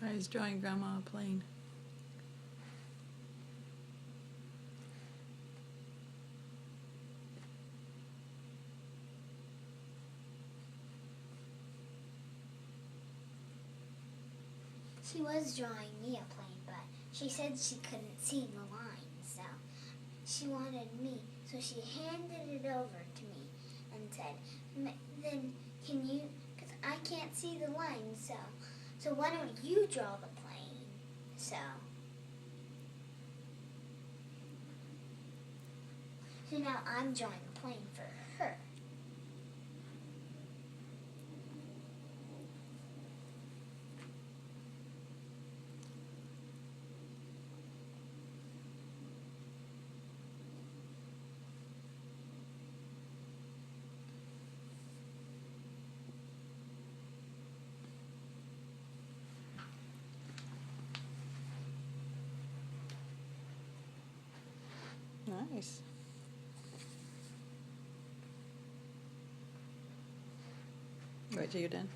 I was drawing Grandma a plane. She was drawing me a plane, but she said she couldn't see the lines, so she wanted me. So she handed it over to me and said, then can you, because I can't see the lines, so why don't you draw the plane? So now I'm drawing a plane for her. Nice. Wait till you're done.